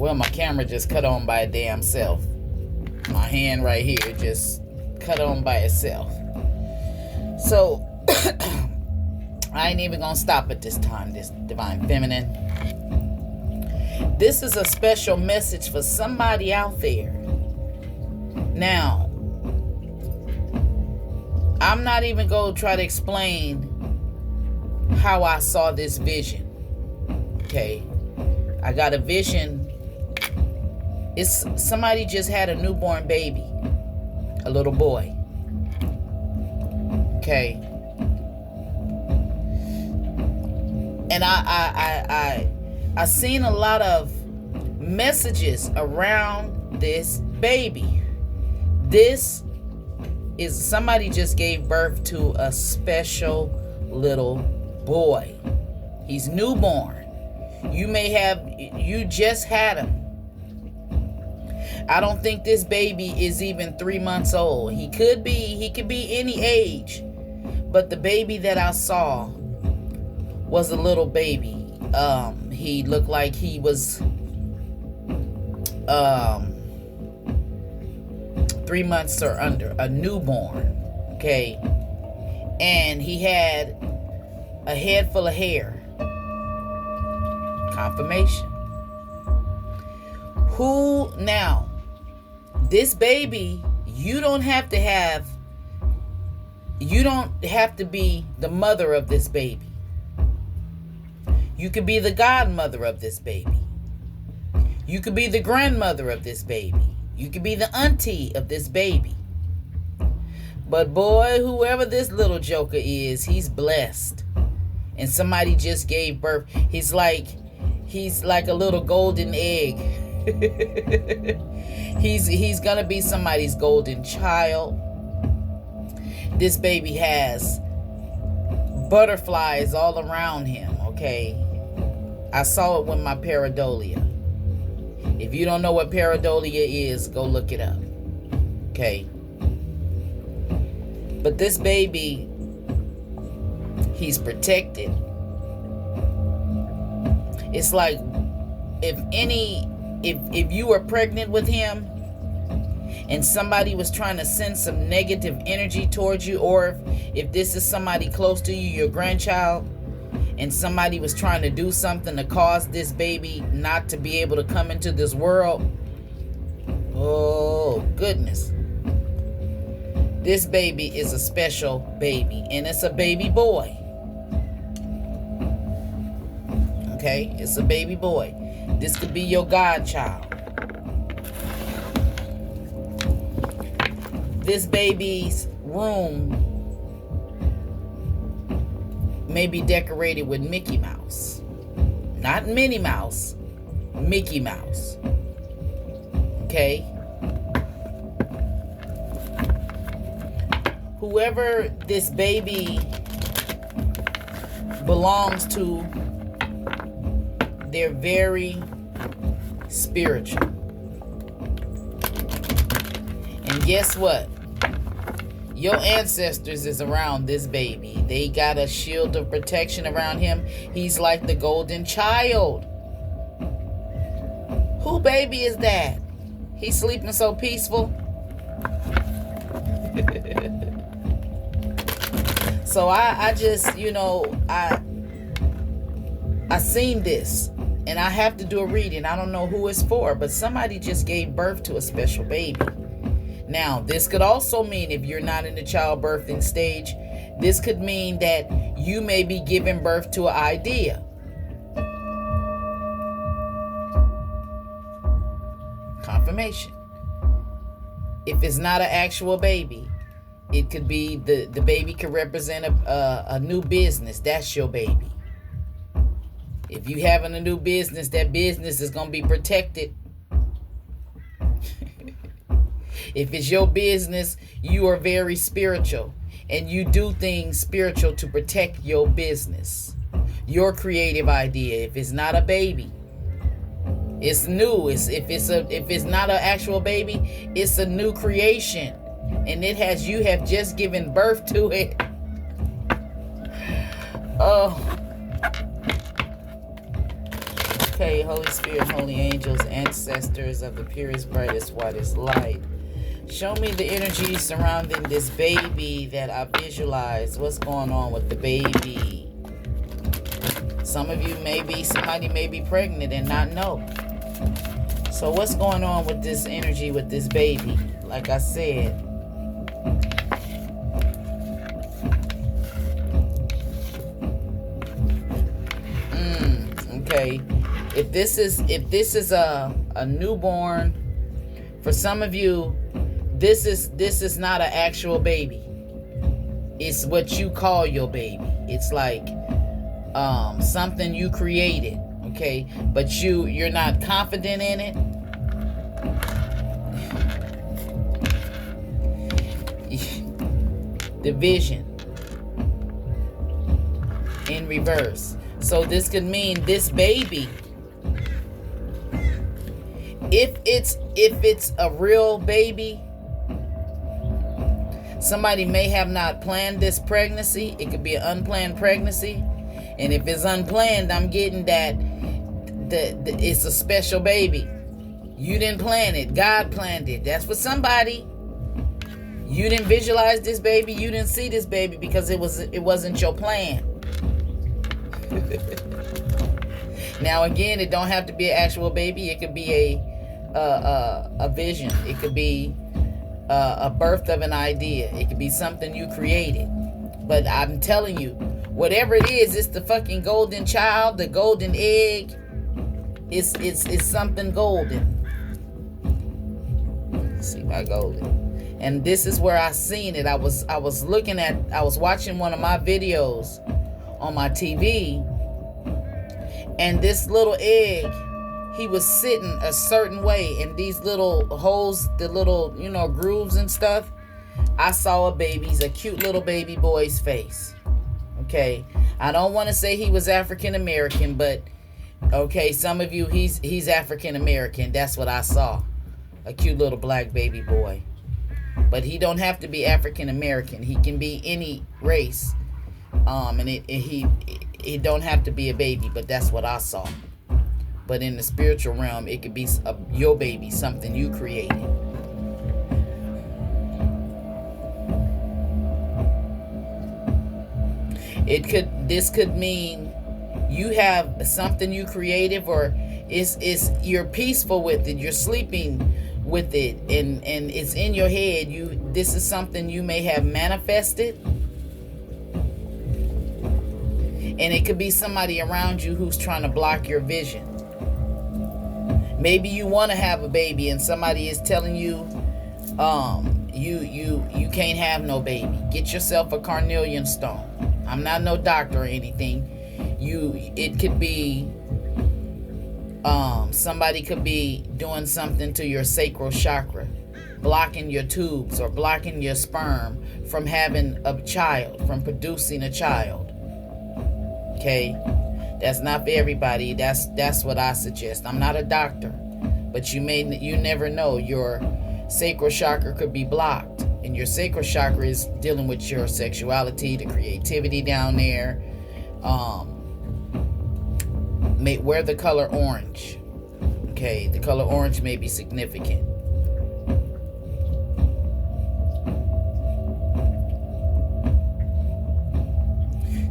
Well, my camera just cut on by a damn self. My hand right here just cut on by itself. So, I ain't even gonna stop at this time, this Divine Feminine. This is a special message for somebody out there. Now, I'm not even gonna try to explain how I saw this vision. Okay? I got a vision. It's somebody just had a newborn baby, a little boy. Okay, and I seen a lot of messages around this baby. This is somebody just gave birth to a special little boy. He's newborn. You just had him. I don't think this baby is even 3 months old. He could be any age. But the baby that I saw was a little baby. He looked like he was 3 months or under, a newborn. Okay. And he had a head full of hair. Confirmation. Who now? This baby, you don't have to be the mother of this baby. You could be the godmother of this baby. You could be the grandmother of this baby. You could be the auntie of this baby. But boy, whoever this little joker is, he's blessed. And somebody just gave birth. He's like a little golden egg. He's gonna be somebody's golden child. This baby has butterflies all around him. Okay, I saw it with my pareidolia. If you don't know what pareidolia is, go look it up. Okay, but this baby, he's protected. It's like if you were pregnant with him and somebody was trying to send some negative energy towards you, or if this is somebody close to you, your grandchild, and somebody was trying to do something to cause this baby not to be able to come into this world, oh goodness, this baby is a special baby, and it's a baby boy. Okay, it's a baby boy. This could be your godchild. This baby's room may be decorated with Mickey Mouse. Not Minnie Mouse, Mickey Mouse. Okay? Whoever this baby belongs to, they're very spiritual. And guess what? Your ancestors is around this baby. They got a shield of protection around him. He's like the golden child. Who baby is that? He's sleeping so peaceful. So I just, I seen this. And I have to do a reading. I don't know who it's for, but somebody just gave birth to a special baby. Now, this could also mean, if you're not in the childbirthing stage, this could mean that you may be giving birth to an idea. Confirmation. If it's not an actual baby, it could be the baby could represent a new business. That's your baby. If you having a new business, that business is going to be protected. If it's your business, you are very spiritual. And you do things spiritual to protect your business. Your creative idea. If it's not a baby, it's new. If it's not an actual baby, it's a new creation. And you have just given birth to it. Oh. Okay, Holy Spirit, holy angels, ancestors of the purest, brightest, whitest light. Show me the energy surrounding this baby that I visualize. What's going on with the baby? Some of you somebody may be pregnant and not know. So what's going on with this energy with this baby? Like I said, okay. If this is a newborn, for some of you, this is not an actual baby. It's what you call your baby. It's like something you created, okay? But you're not confident in it. Division in reverse. So this could mean this baby, if it's a real baby, somebody may have not planned this pregnancy. It could be an unplanned pregnancy. And if it's unplanned, I'm getting that it's a special baby. You didn't plan it. God planned it. That's for somebody. You didn't visualize this baby. You didn't see this baby because it wasn't your plan. Now again, it don't have to be an actual baby. It could be a vision. It could be a birth of an idea. It could be something you created. But I'm telling you, whatever it is, it's the fucking golden child, the golden egg. It's something golden. Let's see my golden. And this is where I seen it. I was watching one of my videos on my TV, and this little egg, he was sitting a certain way, and these little holes, the little, grooves and stuff, I saw a cute little baby boy's face. Okay, I don't want to say he was African American, but okay, some of you, he's African American. That's what I saw, a cute little black baby boy. But he don't have to be African American. He can be any race, and he don't have to be a baby. But that's what I saw. But in the spiritual realm, it could be your baby, something you created. This could mean you have something you created, or you're peaceful with it. You're sleeping with it, and it's in your head. This is something you may have manifested, and it could be somebody around you who's trying to block your vision. Maybe you want to have a baby, and somebody is telling you, you can't have no baby. Get yourself a carnelian stone. I'm not no doctor or anything. It could be. Somebody could be doing something to your sacral chakra, blocking your tubes or blocking your sperm from having a child, from producing a child. Okay, that's not for everybody. That's what I suggest. I'm not a doctor, but you never know. Your sacral chakra could be blocked, and your sacral chakra is dealing with your sexuality, the creativity down there. Wear the color orange. Okay, the color orange may be significant.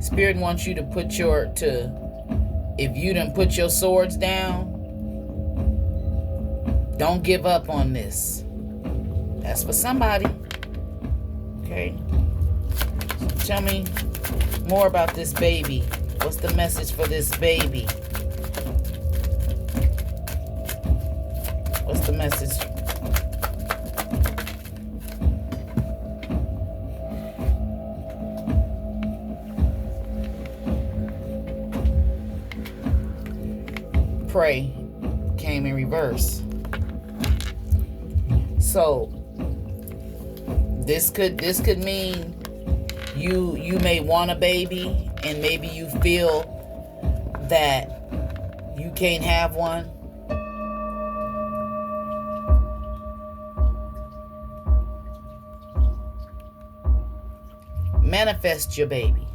Spirit wants you to if you done put your swords down, don't give up on this. That's for somebody. Okay. So tell me more about this baby. What's the message for this baby? What's the message? Pray came in reverse. So this could mean you may want a baby, and maybe you feel that you can't have one. Manifest your baby.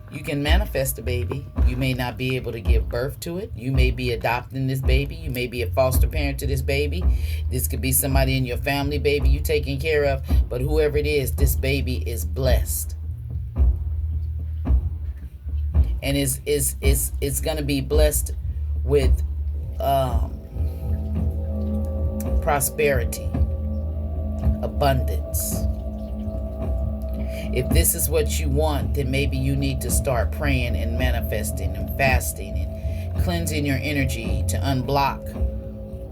You can manifest a baby. You may not be able to give birth to it. You may be adopting this baby. You may be a foster parent to this baby. This could be somebody in your family, baby, you taking care of. But whoever it is, this baby is blessed. And it's going to be blessed with prosperity, abundance. If this is what you want, then maybe you need to start praying and manifesting and fasting and cleansing your energy to unblock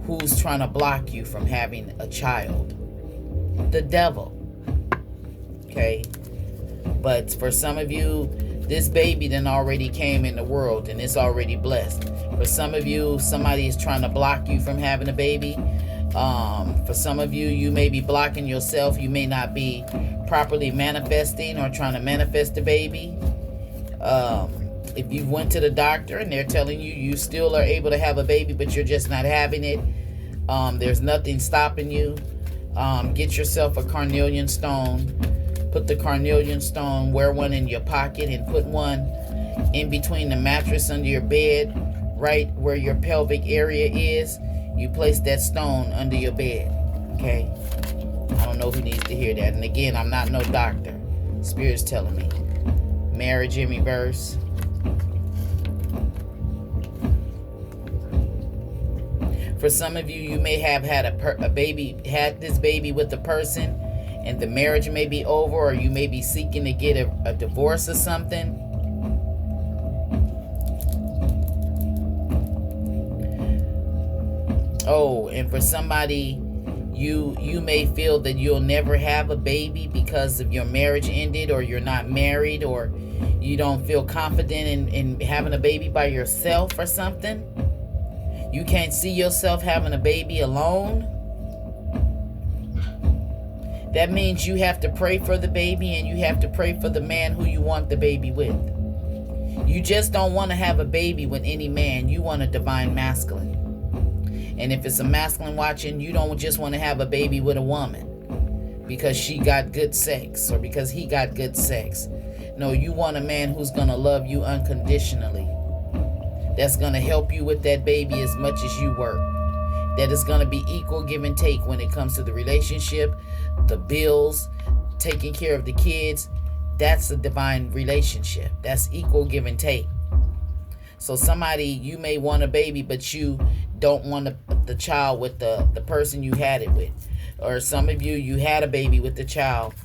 who's trying to block you from having a child. The devil. Okay? But for some of you, this baby then already came in the world and it's already blessed. For some of you, somebody is trying to block you from having a baby. For some of you, you may be blocking yourself. You may not be properly manifesting or trying to manifest a baby. If you went to the doctor and they're telling you you still are able to have a baby, but you're just not having it, there's nothing stopping you. Get yourself a carnelian stone. Put the carnelian stone, wear one in your pocket, and put one in between the mattress under your bed, right where your pelvic area is. You place that stone under your bed. Okay? I don't know who needs to hear that. And again, I'm not no doctor. Spirit's telling me. Marriage in reverse. For some of you, you may have had had this baby with a person, and the marriage may be over, or you may be seeking to get a divorce or something. Oh, and for somebody, you may feel that you'll never have a baby because of your marriage ended, or you're not married, or you don't feel confident in having a baby by yourself or something. You can't see yourself having a baby alone. That means you have to pray for the baby, and you have to pray for the man who you want the baby with. You just don't want to have a baby with any man. You want a divine masculine. And if it's a masculine watching, you don't just want to have a baby with a woman because she got good sex or because he got good sex. No, you want a man who's going to love you unconditionally. That's going to help you with that baby as much as you work. That is going to be equal give and take when it comes to the relationship, the bills, taking care of the kids. That's a divine relationship. That's equal give and take. So somebody, you may want a baby, but you don't want the child with the person you had it with. Or some of you had a baby with the child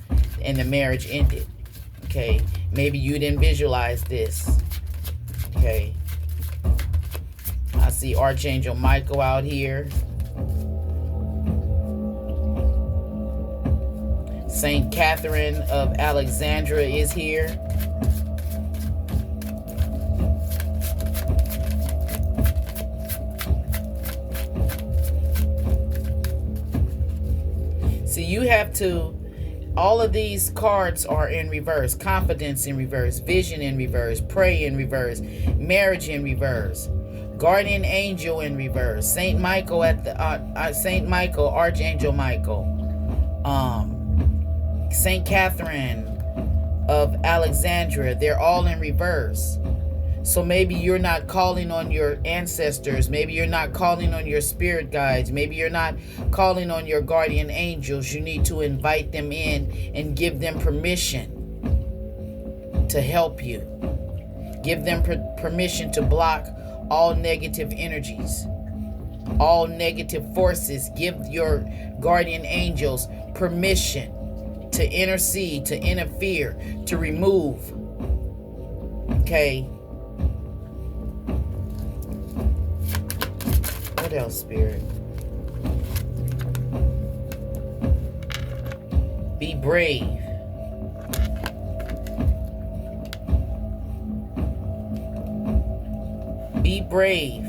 and the marriage ended. Okay? Maybe you didn't visualize this. Okay? I see Archangel Michael out here. Saint Catherine of Alexandria is here. See, you have to, all of these cards are in reverse. Confidence in reverse, vision in reverse, pray in reverse, marriage in reverse, guardian angel in reverse, Saint Michael at the Saint Michael, Archangel Michael, Saint Catherine of Alexandria. They're all in reverse. So maybe you're not calling on your ancestors. Maybe you're not calling on your spirit guides. Maybe you're not calling on your guardian angels. You need to invite them in and give them permission to help you. Give them permission to block all negative energies, all negative forces. Give your guardian angels permission to intercede, to interfere, to remove. Okay? What else, Spirit? Be brave. Be brave.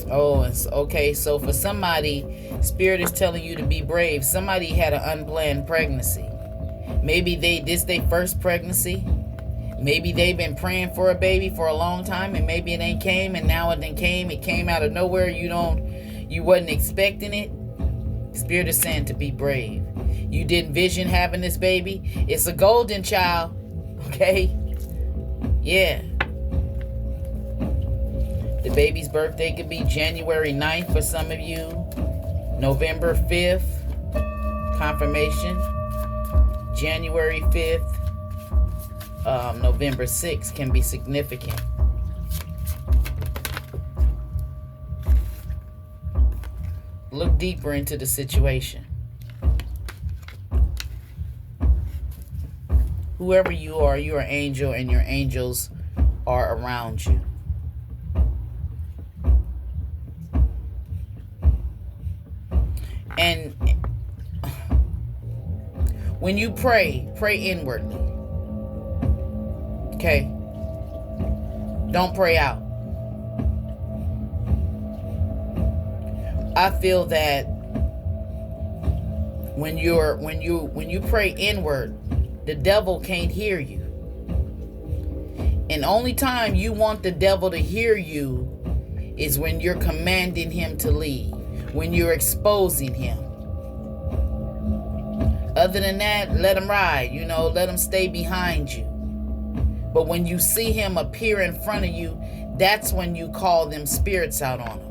Oh, it's okay. So for somebody, Spirit is telling you to be brave. Somebody had an unplanned pregnancy. Maybe this their first pregnancy. Maybe they've been praying for a baby for a long time, and maybe it ain't came, and now it done came. It came out of nowhere. You wasn't expecting it. Spirit is saying to be brave. You didn't vision having this baby. It's a golden child. Okay? Yeah. The baby's birthday could be January 9th for some of you. November 5th. Confirmation. January 5th. November 6th can be significant. Look deeper into the situation. Whoever you are, you're an angel, and your angels are around you. And when you pray inwardly. Okay? Don't pray out. I feel that when you pray inward, the devil can't hear you. And only time you want the devil to hear you is when you're commanding him to leave, when you're exposing him. Other than that, let him ride, let him stay behind you. But when you see him appear in front of you, that's when you call them spirits out on him.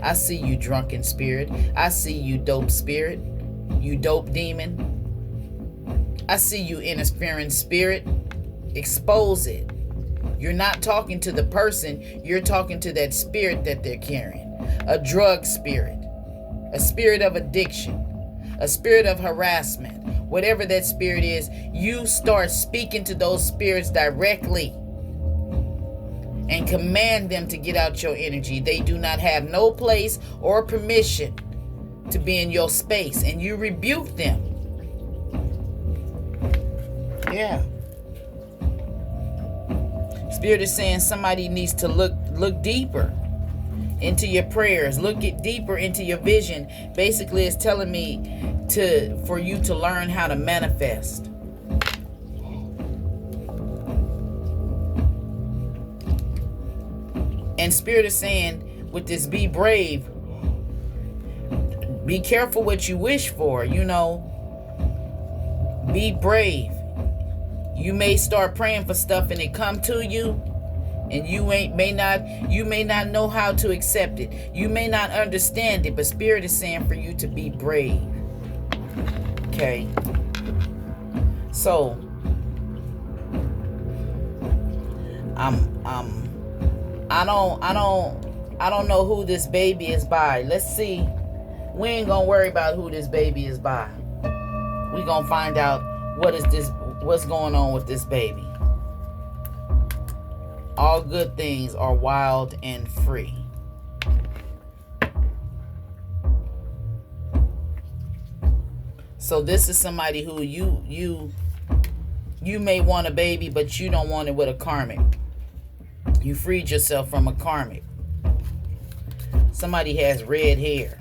I see you, drunken spirit. I see you, dope spirit. You dope demon. I see you, interfering spirit. Expose it. You're not talking to the person. You're talking to that spirit that they're carrying. A drug spirit. A spirit of addiction. A spirit of harassment. Whatever that spirit is, you start speaking to those spirits directly and command them to get out your energy. They do not have no place or permission to be in your space, and you rebuke them. Yeah. Spirit is saying somebody needs to look deeper into your prayers. Look deeper into your vision. Basically, it's telling me for you to learn how to manifest. And Spirit is saying, with this, be brave. Be careful what you wish for, Be brave. You may start praying for stuff and it come to you, and you may not know how to accept it. You may not understand it, but Spirit is saying for you to be brave. Okay. So I don't know who this baby is by. Let's see. We ain't gonna worry about who this baby is by. We gonna find out what's going on with this baby. All good things are wild and free. So this is somebody who you may want a baby, but you don't want it with a karmic. You freed yourself from a karmic. Somebody has red hair.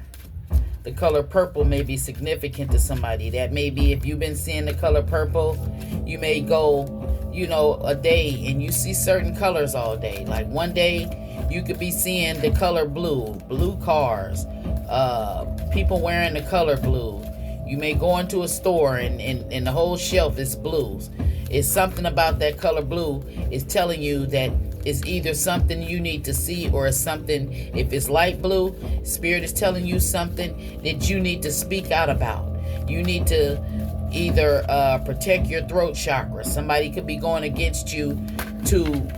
The color purple may be significant to somebody. That may be, if you've been seeing the color purple, you may go, a day and you see certain colors all day. Like one day you could be seeing the color blue cars, people wearing the color blue. You may go into a store and the whole shelf is blues. It's something about that color blue is telling you that it's either something you need to see, or it's something, if it's light blue, Spirit is telling you something that you need to speak out about. You need to either protect your throat chakra. Somebody could be going against you to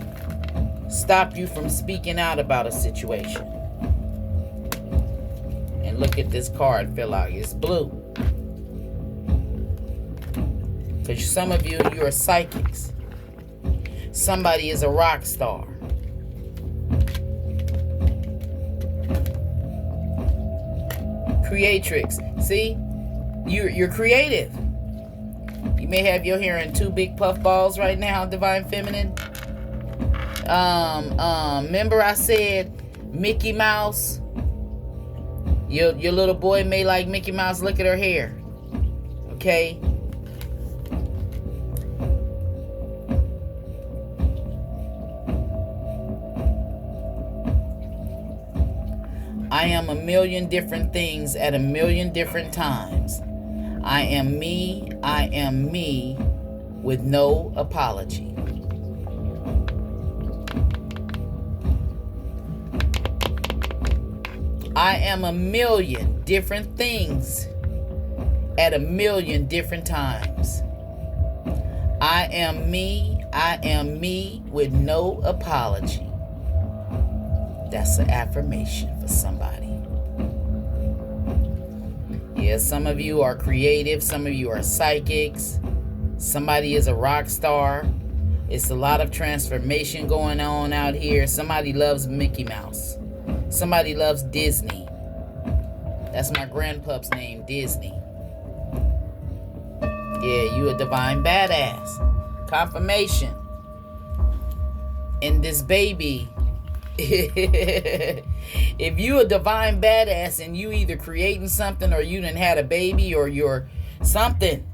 stop you from speaking out about a situation. And look at this card fill out. It's blue. Because some of you are psychics. Somebody is a rock star. Creatrix. See? You're creative. You may have your hair in two big puff balls right now, Divine Feminine. Remember I said Mickey Mouse? Your little boy may like Mickey Mouse. Look at her hair. Okay? I am a million different things at a million different times. I am me with no apology. I am a million different things at a million different times. I am me with no apology. That's an affirmation for somebody. Yeah, some of you are creative, some of you are psychics, somebody is a rock star. It's a lot of transformation going on out here. Somebody loves Mickey Mouse. Somebody loves Disney. That's my grandpup's name, Disney. Yeah, you a divine badass. Confirmation. And this baby, if you a divine badass and you either creating something or you done had a baby or you're something,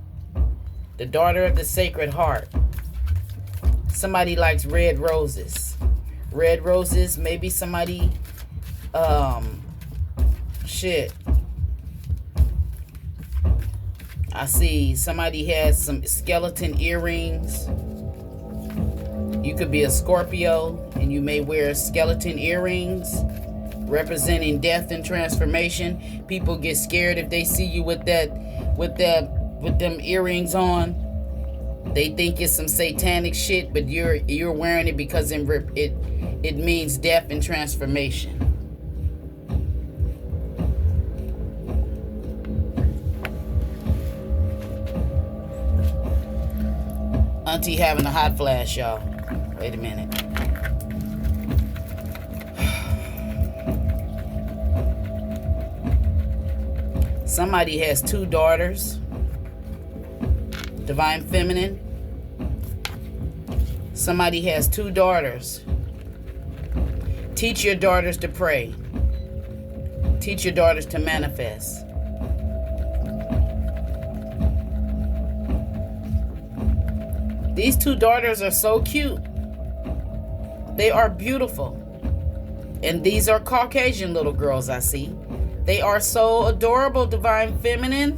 the daughter of the Sacred Heart. Somebody likes red roses. Red roses, maybe somebody, I see somebody has some skeleton earrings. You could be a Scorpio and you may wear skeleton earrings representing death and transformation. People get scared if they see you with them earrings on. They think it's some satanic shit, but you're wearing it because it means death and transformation. Auntie having a hot flash, y'all. Wait a minute. Somebody has 2 daughters. Divine Feminine. Somebody has 2 daughters. Teach your daughters to pray. Teach your daughters to manifest. These 2 daughters are so cute. They are beautiful. And these are Caucasian little girls I see. They are so adorable, Divine Feminine.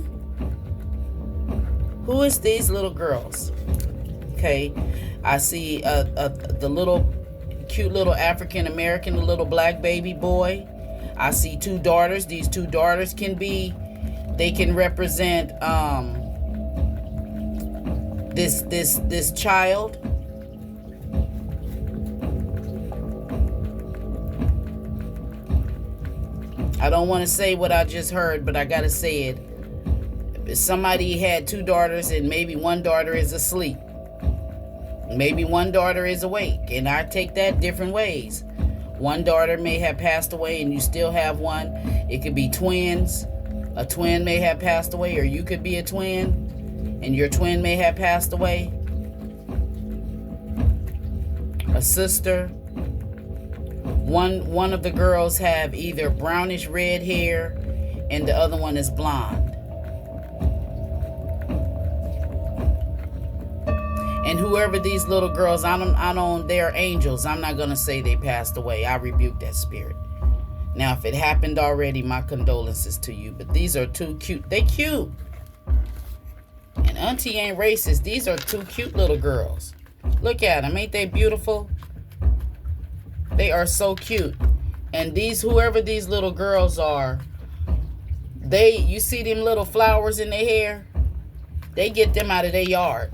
Who is these little girls? Okay, I see the little cute little African American, the little black baby boy. I see 2 daughters. These 2 daughters they can represent this child. I don't want to say what I just heard, but I gotta say it. Somebody had 2 daughters and maybe one daughter is asleep. Maybe one daughter is awake, and I take that different ways. One daughter may have passed away and you still have one. It could be twins. A twin may have passed away, or you could be a twin and your twin may have passed away. A sister. One of the girls have either brownish red hair and the other one is blonde. And whoever these little girls, they're angels. I'm not going to say they passed away. I rebuke that spirit. Now, if it happened already, my condolences to you. But these are 2 cute. They cute. And Auntie ain't racist. These are 2 cute little girls. Look at them. Ain't they beautiful? They are so cute. And whoever these little girls are, you see them little flowers in their hair? They get them out of their yard.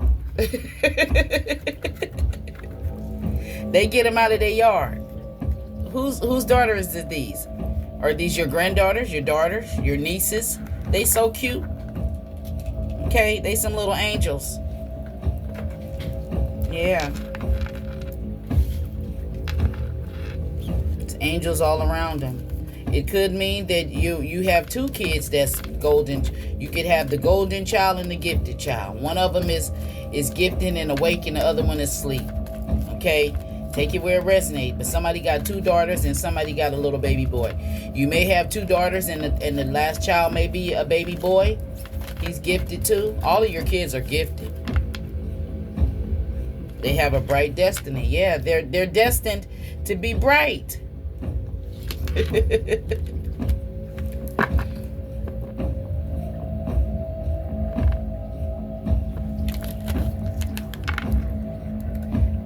They get them out of their yard. Whose daughter is these? Are these your granddaughters, your daughters, your nieces? They so cute. Okay, they some little angels. Yeah. It's angels all around them. It could mean that you have 2 kids that's golden. You could have the golden child and the gifted child. One of them is gifted and awake, and the other one is asleep. Okay? Take it where it resonates. But somebody got 2 daughters and somebody got a little baby boy. You may have 2 daughters and the last child may be a baby boy. He's gifted too. All of your kids are gifted. They have a bright destiny. Yeah, they're destined to be bright.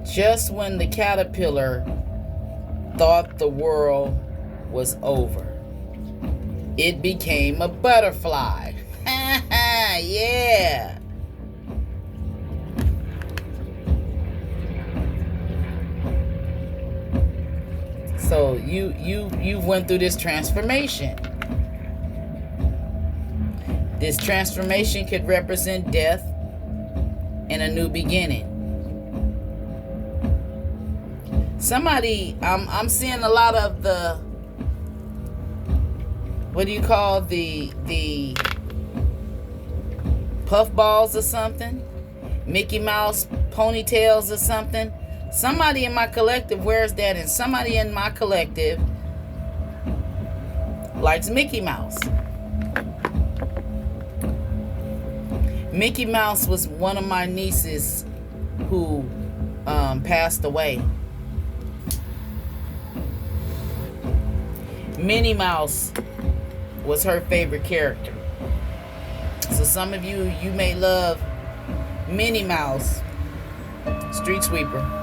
Just when the caterpillar thought the world was over, it became a butterfly. Yeah. So you went through this transformation. This transformation could represent death and a new beginning. Somebody, I'm seeing a lot of the, what do you call the puff balls or something? Mickey Mouse ponytails or something? Somebody in my collective wears that, and somebody in my collective likes Mickey Mouse. Mickey Mouse was one of my nieces who passed away. Minnie Mouse was her favorite character. So some of you may love Minnie Mouse, Street Sweeper.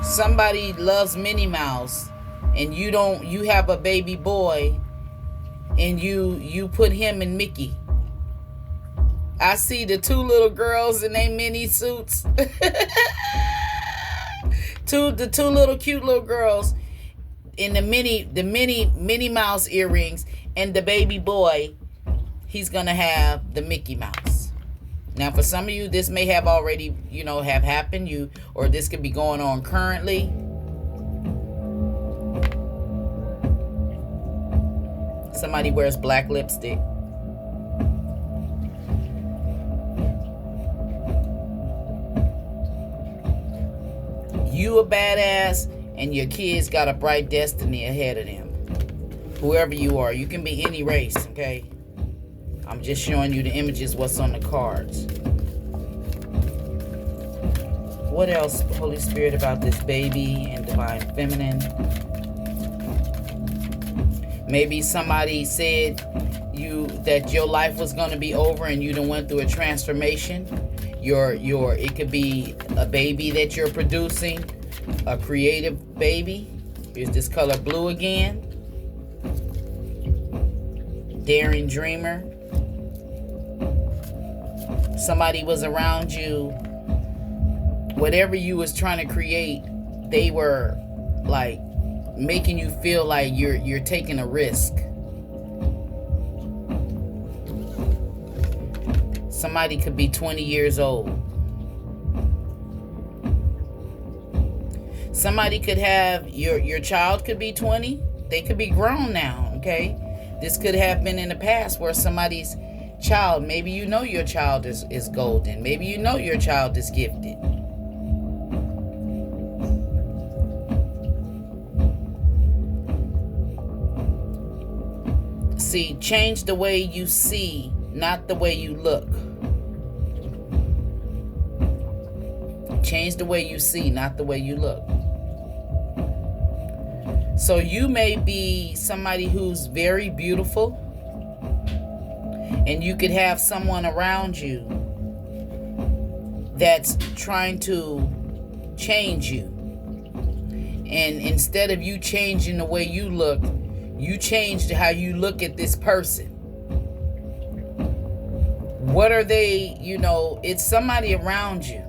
Somebody loves Minnie Mouse, and you have a baby boy, and you put him in Mickey. I see the two little girls in their mini suits. The two little cute little girls in the Minnie Mouse earrings, and the baby boy, he's gonna have the Mickey Mouse. Now, for some of you, this may have already, have happened. Or this could be going on currently. Somebody wears black lipstick. You a badass, and your kids got a bright destiny ahead of them. Whoever you are, you can be any race, okay? I'm just showing you the images, what's on the cards. What else, Holy Spirit, about this baby and divine feminine? Maybe somebody said that your life was going to be over, and you done went through a transformation. It could be a baby that you're producing, a creative baby. Here's this color blue again. Daring dreamer. Somebody was around you. Whatever you was trying to create, they were like making you feel like you're taking a risk. Somebody could be 20 years old. Somebody could have, your child could be 20. They could be grown now, okay? This could have been in the past where somebody's child, maybe your child is golden. Maybe your child is gifted. See, change the way you see, not the way you look. Change the way you see, not the way you look. So you may be somebody who's very beautiful, and you could have someone around you that's trying to change you. And instead of you changing the way you look, you changed how you look at this person. What are they, it's somebody around you.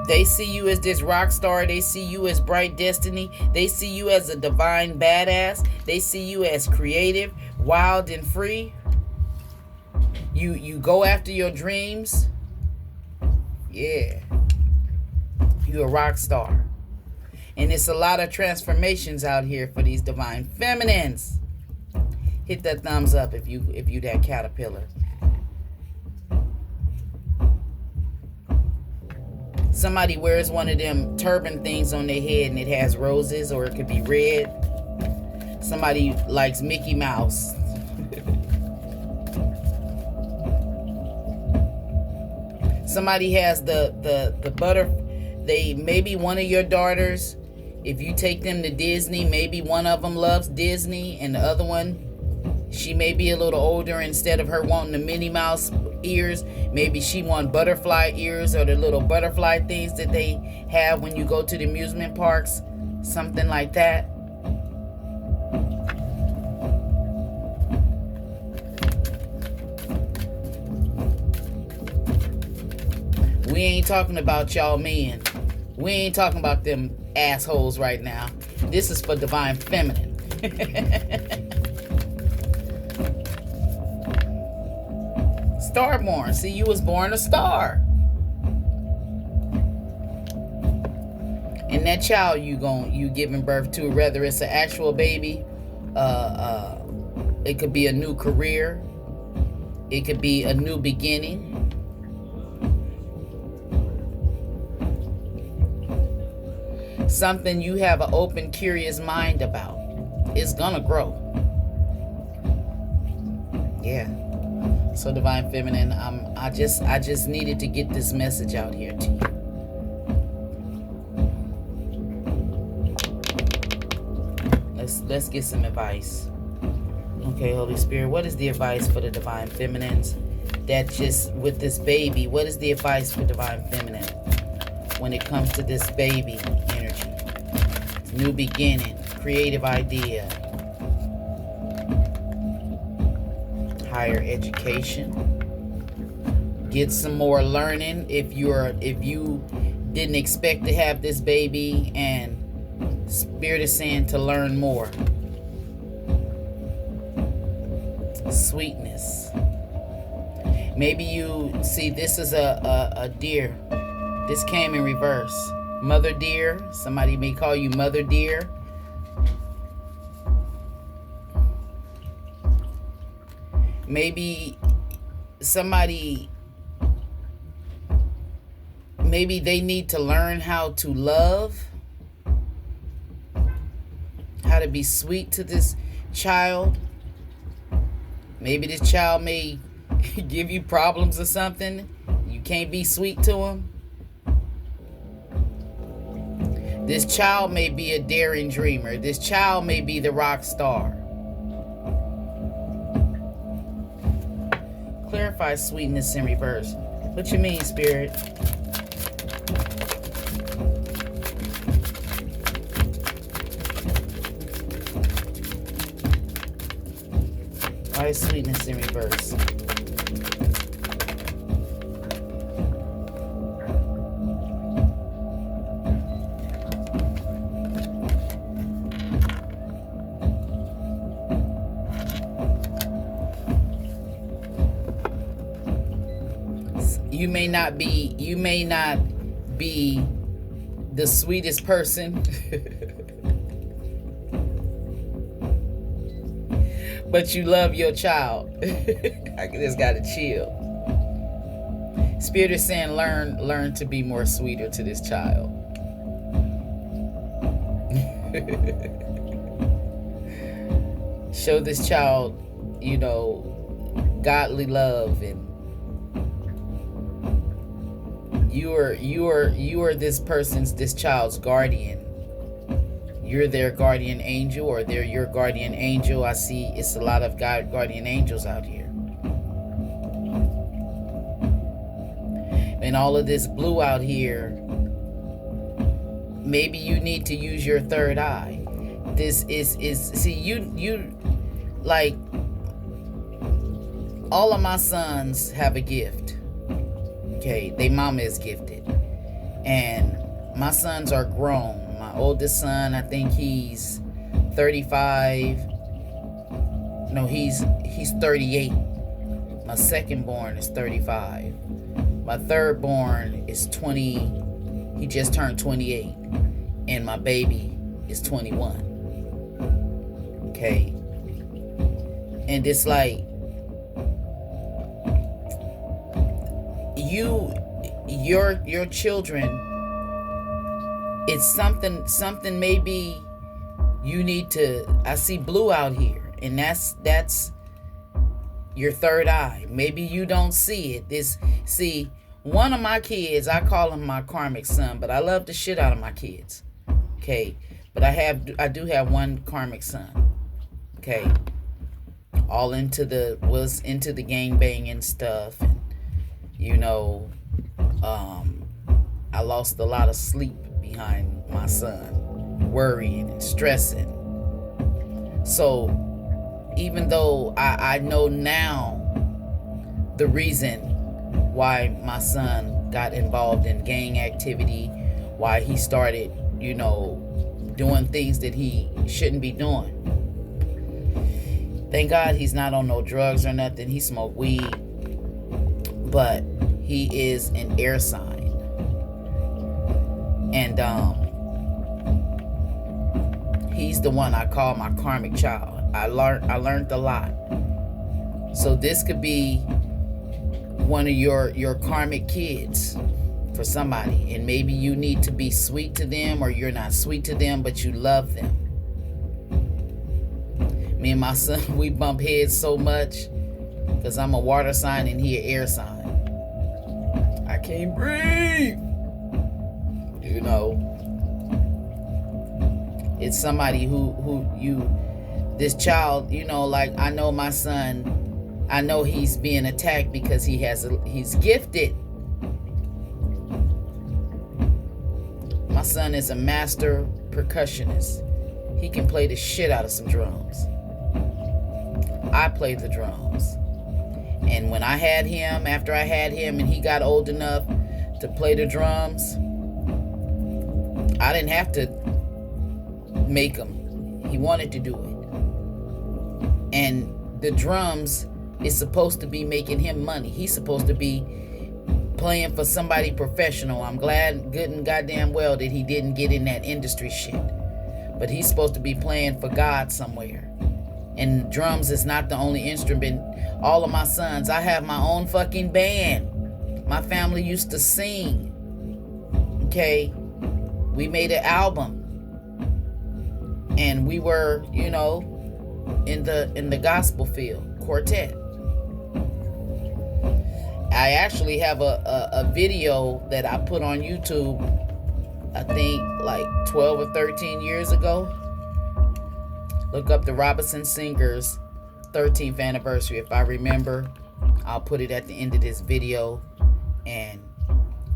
They see you as this rock star. They see you as bright destiny. They see you as a divine badass. They see you as creative, wild, and free. You go after your dreams. Yeah. You're a rock star. And it's a lot of transformations out here for these divine feminines. Hit that thumbs up if you that caterpillar. Somebody wears one of them turban things on their head, and it has roses, or it could be red. Somebody likes Mickey Mouse. Somebody has the butter. Maybe one of your daughters If you take them to Disney, maybe one of them loves Disney and the other one, she may be a little older. Instead of her wanting the Minnie Mouse ears, maybe she wants butterfly ears, or the little butterfly things that they have when you go to the amusement parks. Something like that. We ain't talking about y'all men. We ain't talking about them assholes right now. This is for divine feminine. Starborn. See, you was born a star. And that child you giving birth to, whether it's an actual baby, it could be a new career, it could be a new beginning. Something you have an open, curious mind about. It's gonna grow. Yeah. So divine feminine, I just needed to get this message out here to you. Let's get some advice. Okay, Holy Spirit, what is the advice for the divine feminines that just with this baby? What is the advice for divine feminine when it comes to this baby energy? New beginning, creative idea, higher education. Get some more learning if you didn't expect to have this baby, and Spirit is saying to learn more. Sweetness. Maybe you see this is a deer. This came in reverse. Mother deer. Somebody may call you mother deer. Maybe they need to learn how to love, how to be sweet to this child. Maybe this child may give you problems or something. You can't be sweet to him. This child may be a daring dreamer. This child may be the rock star. Clarify sweetness in reverse. What you mean, Spirit? Why is sweetness in reverse? You may not be the sweetest person. But you love your child. I just gotta chill. Spirit is saying learn to be more sweeter to this child. Show this child, godly love, and you are this child's guardian. You're their guardian angel, or they're your guardian angel. I see it's a lot of guardian angels out here. And all of this blue out here, maybe you need to use your third eye. This is see, you like, all of my sons have a gift. Okay, they mama is gifted. And my sons are grown. My oldest son, I think he's 35. No, he's 38. My second born is 35. My third born is 20. He just turned 28. And my baby is 21. Okay. And it's like, your children, it's something maybe you need to, I see blue out here, and that's your third eye. Maybe you don't see it. One of my kids, I call him my karmic son, but I love the shit out of my kids. Okay. But I do have one karmic son. Okay. All was into the gang banging stuff. And, you know, I lost a lot of sleep behind my son, worrying and stressing. So even though I know now the reason why my son got involved in gang activity, why he started, you know, doing things that he shouldn't be doing. Thank God he's not on no drugs or nothing. He smoked weed. But he is an air sign. And he's the one I call my karmic child. I learned a lot. So this could be one of your karmic kids for somebody, and maybe you need to be sweet to them, or you're not sweet to them but you love them. Me and my son, we bump heads so much because I'm a water sign and he an air sign. I can't breathe. You know, it's somebody this child, you know, like I know my son, I know he's being attacked because he's gifted. My son is a master percussionist. He can play the shit out of some drums. I play the drums. And when I had him, after I had him and he got old enough to play the drums, I didn't have to make him. He wanted to do it. And the drums is supposed to be making him money. He's supposed to be playing for somebody professional. I'm glad, good and goddamn well, that he didn't get in that industry shit. But he's supposed to be playing for God somewhere. And drums is not the only instrument. All of my sons, I have my own fucking band. My family used to sing. Okay? We made an album. And we were, you know, in the gospel field, quartet. I actually have a video that I put on YouTube, I think like 12 or 13 years ago. Look up the Robinson Singers 13th anniversary. If I remember, I'll put it at the end of this video and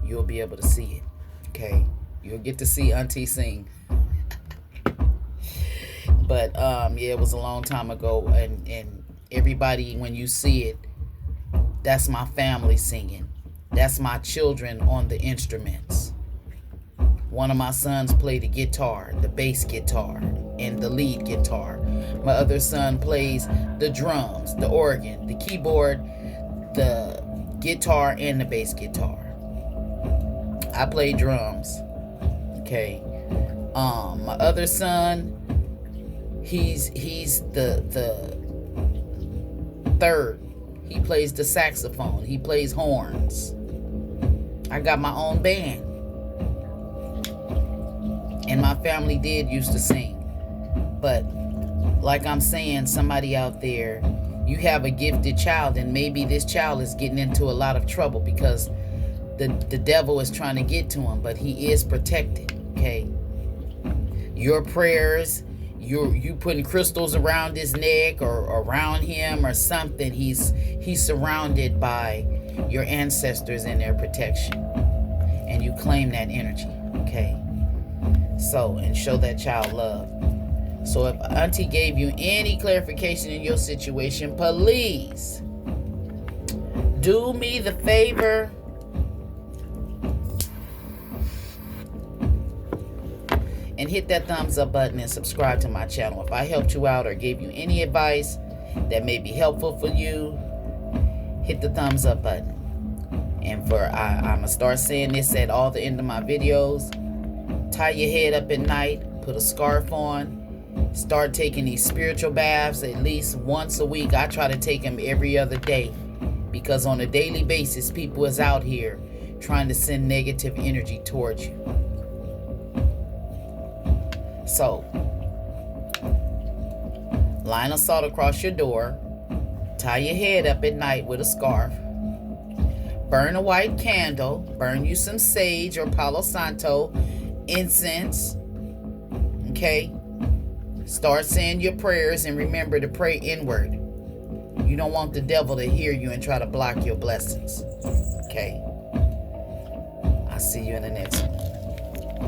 you'll be able to see it. Okay? You'll get to see Auntie sing. But yeah, it was a long time ago, and everybody, when you see it, that's my family singing. That's my children on the instruments. One of my sons played the guitar, the bass guitar, and the lead guitar. My other son plays the drums, the organ, the keyboard, the guitar, and the bass guitar. I play drums. Okay. My other son, he's the third. He plays the saxophone. He plays horns. I got my own band. And my family did used to sing. But like I'm saying, somebody out there, you have a gifted child, and maybe this child is getting into a lot of trouble because the devil is trying to get to him, but he is protected. Okay? Your prayers, you putting crystals around his neck or around him or something, he's surrounded by your ancestors and their protection, and you claim that energy. Okay? So, and show that child love. So if Auntie gave you any clarification in your situation, please do me the favor and hit that thumbs up button and subscribe to my channel. If I helped you out or gave you any advice that may be helpful for you, hit the thumbs up button. And I'm going to start saying this at all the end of my videos. Tie your head up at night, put a scarf on, start taking these spiritual baths at least once a week. I try to take them every other day because on a daily basis, people is out here trying to send negative energy towards you. So, line of salt across your door, tie your head up at night with a scarf, burn a white candle, burn you some sage or Palo Santo incense, Okay? Start saying your prayers and remember to pray inward. You don't want the devil to hear you and try to block your blessings. Okay? I'll see you in the next one.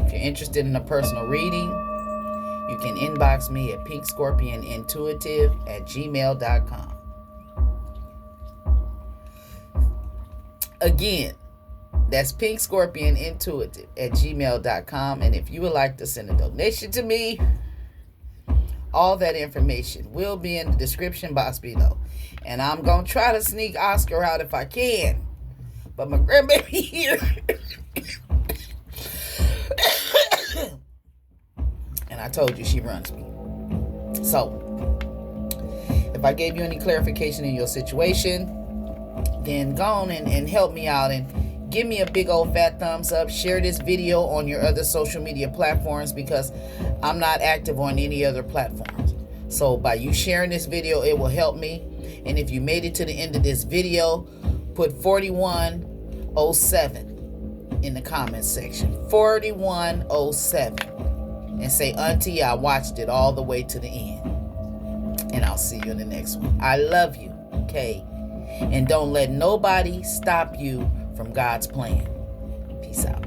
If you're interested in a personal reading, you can inbox me at pinkscorpionintuitive@gmail.com. Again, that's pinkscorpionintuitive@gmail.com. And if you would like to send a donation to me, all that information will be in the description box below. And I'm going to try to sneak Oscar out if I can. But my grandbaby here. And I told you she runs me. So, if I gave you any clarification in your situation, then go on and help me out and give me a big old fat thumbs up. Share this video on your other social media platforms because I'm not active on any other platforms. So by you sharing this video, it will help me. And if you made it to the end of this video, put 4107 in the comments section. 4107. And say, Auntie, I watched it all the way to the end. And I'll see you in the next one. I love you. Okay? And don't let nobody stop you from God's plan. Peace out.